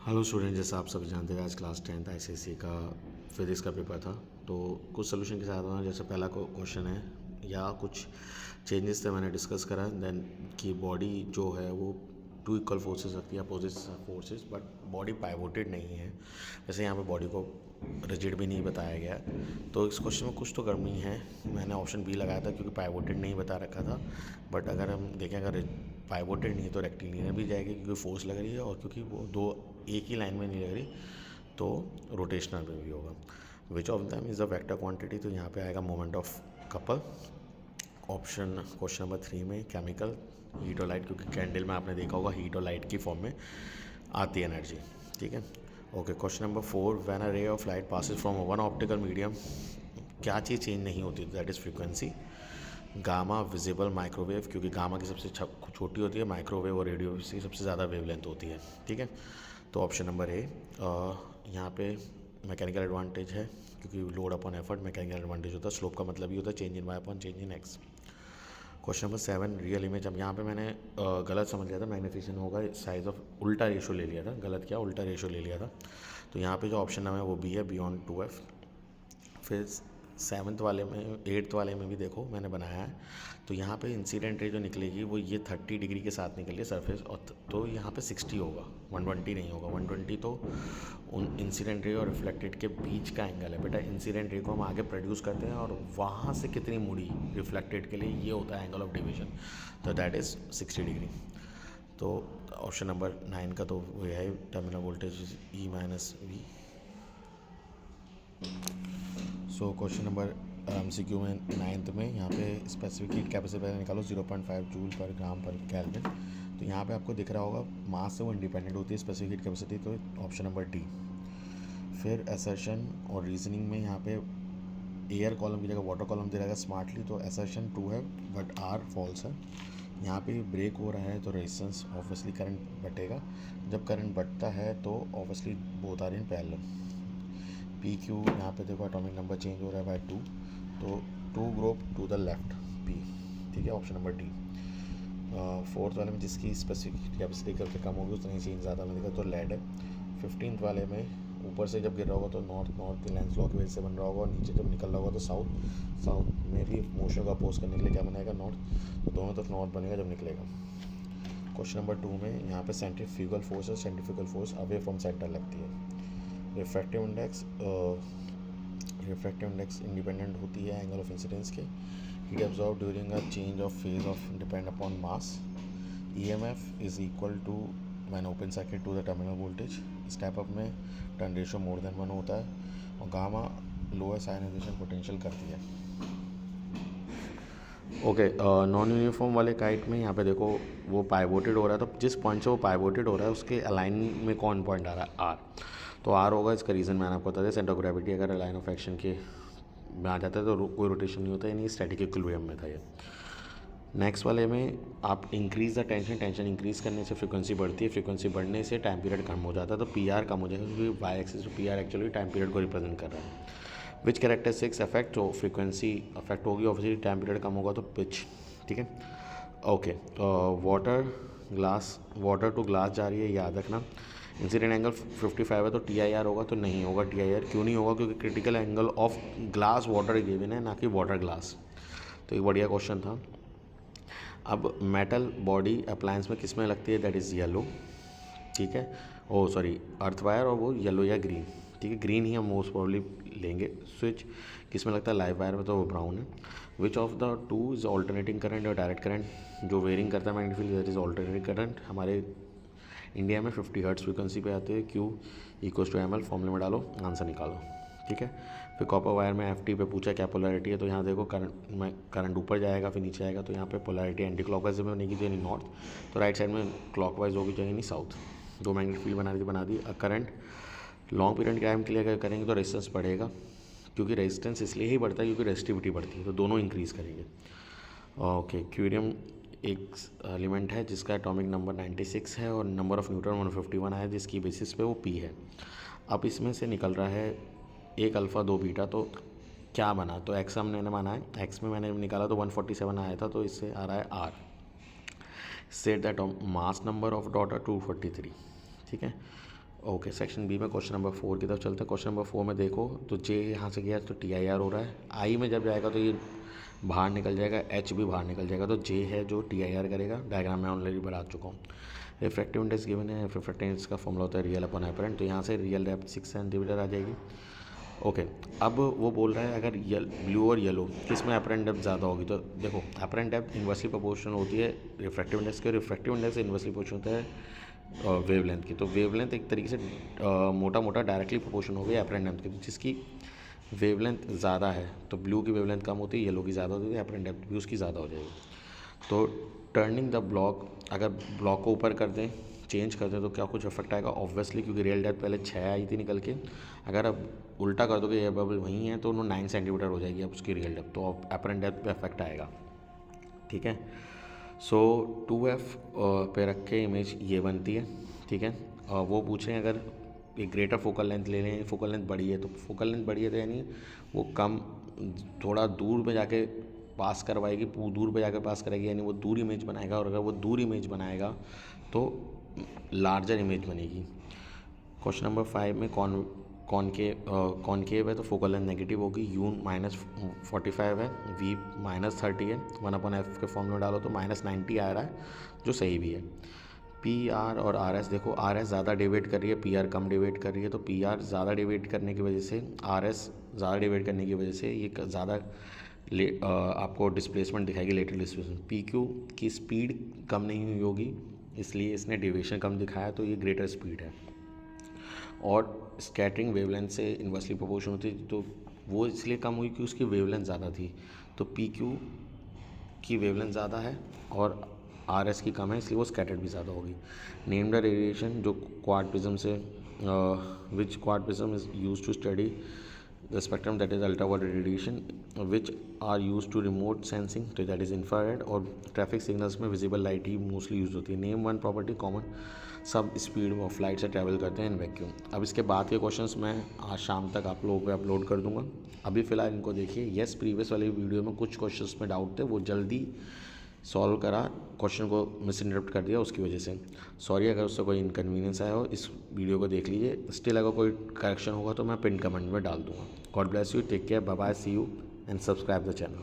Hello student, जैसा आप सभी जानते हैं आज क्लास 10th आईसीएसई का फिजिक्स का पेपर था। तो कुछ सोल्यूशन के साथ जैसे पहला क्वेश्चन है या कुछ चेंजेस थे मैंने डिस्कस करा देन कि बॉडी जो है वो टू इक्वल फोर्सेस रखती है, opposite forces, but body pivoted नहीं है। जैसे यहाँ पे बॉडी को रिजिड भी नहीं बताया गया, तो इस क्वेश्चन में कुछ तो कमी है। मैंने ऑप्शन बी लगाया था क्योंकि पाइवोटेड नहीं बता रखा था, बट अगर हम देखें अगर पाइवोटेड नहीं है तो रेक्टिलिनियर भी जाएगी क्योंकि फोर्स लग रही है, और क्योंकि वो दो एक ही लाइन में नहीं लग रही तो रोटेशनल में भी होगा। Which of them is a vector quantity, तो यहाँ पे आएगा moment of couple. Option question number 3 में केमिकल हीट और लाइट, क्योंकि कैंडल में आपने देखा होगा हीट और लाइट की फॉर्म में आती है एनर्जी। ठीक है, okay. Question number 4, when a ray of light passes from one optical medium, क्या चीज़ चेंज नहीं होती, that is frequency. Gamma visible microwave, क्योंकि गामा की सबसे छोटी होती है, माइक्रोवेव और रेडियो की सबसे ज़्यादा वेवलेंथ होती है। ठीक है, तो ऑप्शन नंबर ए। यहाँ पे मैकेनिकल एडवांटेज है क्योंकि load upon effort mechanical advantage होता है। स्लोप का मतलब ही होता है change in Y upon change in X. Question number 7, real image. अब यहाँ पे मैंने गलत समझ लिया था, मैग्नीफिकेशन होगा साइज ऑफ, उल्टा रेशो ले लिया था। गलत क्या, उल्टा रेशो ले लिया था। तो यहाँ पे जो ऑप्शन नंबर है वो बी है, बियॉन्ड 2f। फिर 7th वाले में 8th वाले में भी देखो मैंने बनाया है, तो यहाँ पे इंसिडेंट रे जो निकलेगी वो ये 30 डिग्री के साथ निकली है सरफेस, और तो यहाँ पे 60 होगा, 120 नहीं होगा। 120 तो उन इंसिडेंट रे और रिफ्लेक्टेड के बीच का एंगल है बेटा। इंसिडेंट रे को हम आगे प्रोड्यूस करते हैं और वहाँ से कितनी मुड़ी रिफ्लेक्टेड के लिए, ये होता है एंगल ऑफ डिवीजन, तो दैट इज़ 60 डिग्री। तो ऑप्शन नंबर 9 का तो वो है terminal voltage E minus V. So question number MCQ में 9th में यहाँ पे स्पेसिफिक हीट कैपेसिटी पहले निकालो 0.5 जूल पर ग्राम पर केल्विन। तो यहाँ पे आपको दिख रहा होगा मास से वो इंडिपेंडेंट होती है स्पेसिफिक हीट कैपेसिटी, तो ऑप्शन नंबर डी। फिर असर्शन और रीजनिंग में यहाँ पे एयर कॉलम की जगह वाटर कॉलम दे रहेगा स्मार्टली, तो असर्शन 2 है बट आर फॉल्स है। यहाँ पे ब्रेक हो रहा है तो रेजिस्टेंस ऑब्वियसली करंट बटेगा। जब करंट बढ़ता है तो obviously both are in parallel. P Q यहाँ पे देखो एटॉमिक नंबर चेंज हो रहा है बाय 2, तो 2 group to the left P. ठीक है, ऑप्शन नंबर डी। 4th वाले में जिसकी स्पेसिफिक कैपेसिटी करके कम होगी उतना ही चेंज ज़्यादा मिलेगा, तो लेड है। 15th वाले में ऊपर से जब गिर रहा होगा तो नॉर्थ की लाइन्स लॉ की वजह से बन रहा होगा, और नीचे जब निकल रहा होगा तो साउथ में भी मोशन को अपोज करने के लिए क्या बनेगा, नॉर्थ। तो दोनों तरफ नॉर्थ बनेगा जब निकलेगा। क्वेश्चन नंबर 2 में यहाँ पे सेंट्रीफ्यूगल फोर्स है, centrifugal force away from centre लगती है। रिफ्रैक्टिव इंडेक्स इंडिपेंडेंट होती है एंगल ऑफ इंसिडेंस के। Heat absorb during a change of phase of depend upon mass. EMF is equal to when open circuit to the terminal voltage. Step up में turn ratio more than 1 होता है, और gamma lowest ionization potential करती है। Okay, non uniform वाले kite में यहाँ पे देखो वो पाइवोटेड हो रहा है, तो जिस पॉइंट से वो पाइवोटेड हो रहा है उसके अलाइन में कौन पॉइंट आ रहा है, आर। तो आर होगा, इसका रीज़न मैंने आपको बता दिया। सेंटर ऑफ ग्रेविटी अगर लाइन ऑफ एक्शन के में आ जाता है तो कोई रोटेशन नहीं होता है, यानी स्टैटिक इक्विलिब्रियम में था ये। नेक्स्ट वाले में आप इंक्रीज़ द टेंशन इंक्रीज़ करने से फ्रीक्वेंसी बढ़ती है, फ्रीक्वेंसी बढ़ने से टाइम पीरियड कम हो जाता है, तो पी आर कम हो जाएगा क्योंकि Y axis P R actually time period को रिप्रेजेंट कर रहा है। विच कैरेक्टरिस्टिक्स अफेक्ट, तो फ्रीक्वेंसी अफेक्ट होगी, ऑब्वियसली टाइम पीरियड कम होगा तो पिच। ठीक है, ओके। वाटर टू ग्लास जा रही है, याद रखना। इंसिडेंट एंगल 55 है तो टी आई आर होगा, तो नहीं होगा टी आई आर। क्यों नहीं होगा, क्योंकि critical angle of glass water given है, ना कि वाटर ग्लास। तो एक बढ़िया क्वेश्चन था। अब मेटल बॉडी अप्लायंस में किस में लगती है, दैट इज़ येलो। ठीक है, ओ सॉरी अर्थ वायर, और वो येलो या ग्रीन। ठीक है, ग्रीन ही हम मोस्ट प्रॉब्ली लेंगे। स्विच किस में लगता है, लाइव वायर में, तो वो ब्राउन है। Which of the two is alternating current और डायरेक्ट करंट, जो वेरिंग करता है magnetic field that is alternating current. हमारे इंडिया में 50 हर्ट्ज फ्रीक्वेंसी पे आते हैं। Q equals to M L, फॉर्मूले में डालो आंसर निकालो। ठीक है, फिर कॉपर वायर में एफ टी पे पूछा क्या पोलैरिटी है, तो यहाँ देखो करंट ऊपर जाएगा फिर नीचे आएगा, तो यहाँ पे पोलैरिटी एंटी क्लॉकवाइज में बनेगी यानी नॉर्थ, तो राइट साइड में क्लॉकवाइज होगी यानी साउथ। दो मैग्नेटिक फील्ड बना दी। करंट लॉन्ग पीरियड टाइम के लिए अगर करेंगे तो रेजिस्टेंस बढ़ेगा, क्योंकि रेजिस्टेंस इसलिए ही बढ़ता है क्योंकि रेजिस्टिविटी बढ़ती है, तो दोनों इंक्रीज़ करेंगे। ओके, क्यूरियम एक एलिमेंट है जिसका एटॉमिक नंबर 96 है और नंबर ऑफ़ न्यूट्रॉन 151 है, जिसकी बेसिस पे वो पी है। अब इसमें से निकल रहा है एक अल्फ़ा 2 बीटा, तो क्या बना, तो एक्स हमने माना है, एक्स में मैंने निकाला तो 147 आया था, तो इससे आ रहा है R. Set that mass number of daughter 243। ठीक है, ओके, सेक्शन बी में क्वेश्चन नंबर 4 की तरफ चलते हैं। क्वेश्चन नंबर 4 में देखो तो जे यहाँ से गया तो TIR हो रहा है, आई में जब जाएगा तो ये बाहर निकल जाएगा, एच भी बाहर निकल जाएगा, तो जे है जो TIR करेगा। डायग्राम में ऑलरेडी बता चुका हूँ। रिफ्रैक्टिव इंडेक्स गिवन है, रिफ्रैक्टिव इंडेक्स का फॉर्मूला होता है रियल अपॉन एपरेंट, तो यहाँ से रियल डेप्थ 6 सेंटीमीटर आ जाएगी। ओके, अब वो बोल रहा है अगर ब्लू और येलो किस में एपरेंट डेप्थ ज़्यादा होगी, तो देखो एपरेंट डेप्थ इन्वर्सली प्रोपोर्शनल होती है रिफ्रैक्टिव इंडेक्स के, रिफ्रैक्टिव इंडेक्स इन्वर्सली प्रोपोर्शनल होता है वेवलेंथ की। तो वेवलेंथ एक तरीके से मोटा मोटा डायरेक्टली प्रोपोर्शन हो गया एपरेंट डेप्थ की, तो जिसकी वेवलेंथ ज़्यादा है तो ब्लू की वेवलेंथ कम होती है, येलो की ज़्यादा होती है, एपरेंट डेप्थ भी उसकी ज़्यादा हो जाएगी। तो टर्निंग द ब्लॉक, अगर ब्लॉक को ऊपर कर दें, चेंज कर दें, तो क्या कुछ इफेक्ट आएगा? ऑब्वियसली, क्योंकि रियल डेप्थ पहले 6 आई थी निकल के, अगर अब उल्टा कर दोगे, ये बबल वहीं है तो 9 सेंटीमीटर हो जाएगी अब उसकी रियल डेप्थ, तो अब एपरेंट डेप्थ पे इफेक्ट आएगा। ठीक है, सो 2F पे रख के इमेज ये बनती है। ठीक है, वो पूछ रहे हैं अगर एक ग्रेटर फोकल लेंथ ले लें, फोकल लेंथ बड़ी है, तो फोकल लेंथ बड़ी है तो यानी वो कम थोड़ा दूर पे जाके पास करवाएगी, दूर पे जाकर पास करेगी, यानी वो दूर इमेज बनाएगा, और अगर वो दूर इमेज बनाएगा तो लार्जर इमेज बनेगी। क्वेश्चन नंबर 5 में कॉनकेव है तो फोकल लेंथ नेगेटिव होगी, यू -45 है, वी -30 है, 1/f के फॉर्म में डालो तो -90 आ रहा है, जो सही भी है। PR और RS, देखो RS ज़्यादा डिवेट कर रही है, PR कम डिवेट कर रही है, तो PR ज़्यादा डिवेट करने की वजह से, RS ज़्यादा डिवेट करने की वजह से ये ज़्यादा आपको डिस्प्लेसमेंट दिखाएगी, लेटरल डिस्प्लेसमेंट। PQ की स्पीड कम नहीं हुई होगी, इसलिए इसने डिविएशन कम दिखाया, तो ये ग्रेटर स्पीड है। और स्कैटरिंग वेवलेंथ से इन्वर्सली प्रोपोर्शन होती है, तो वो इसलिए कम हुई कि उसकी वेवलेंथ ज़्यादा थी, तो PQ की वेवलेंथ ज़्यादा है और RS की कम है, इसलिए वो स्कैटर्ड भी ज़्यादा होगी। नेम द रेडिएशन जो क्वार्ट प्रिज्म से which quartz prism is use to study the spectrum, that is ultraviolet radiation, which are use to remote sensing, तो दैट इज़ इंफ्रारेड, और ट्रैफिक सिग्नल्स में विजिबल लाइट ही mostly use होती है। Name one property common, सब speed of light से travel करते हैं इन वैक्यूम। अब इसके बाद के क्वेश्चंस मैं आज शाम तक आप लोगों पे अपलोड कर दूंगा, अभी फ़िलहाल इनको देखिए। येस, प्रीवियस वाली वीडियो में कुछ क्वेश्चंस में डाउट थे, वो जल्दी सॉल्व करा, क्वेश्चन को मिस इंटरप्ट कर दिया, उसकी वजह से सॉरी अगर उससे कोई इनकन्वीनियंस आया हो। इस वीडियो को देख लीजिए, स्टिल अगर कोई करेक्शन होगा तो मैं पिन कमेंट में डाल दूँगा। God bless you, take care, bye bye, see you and subscribe the channel.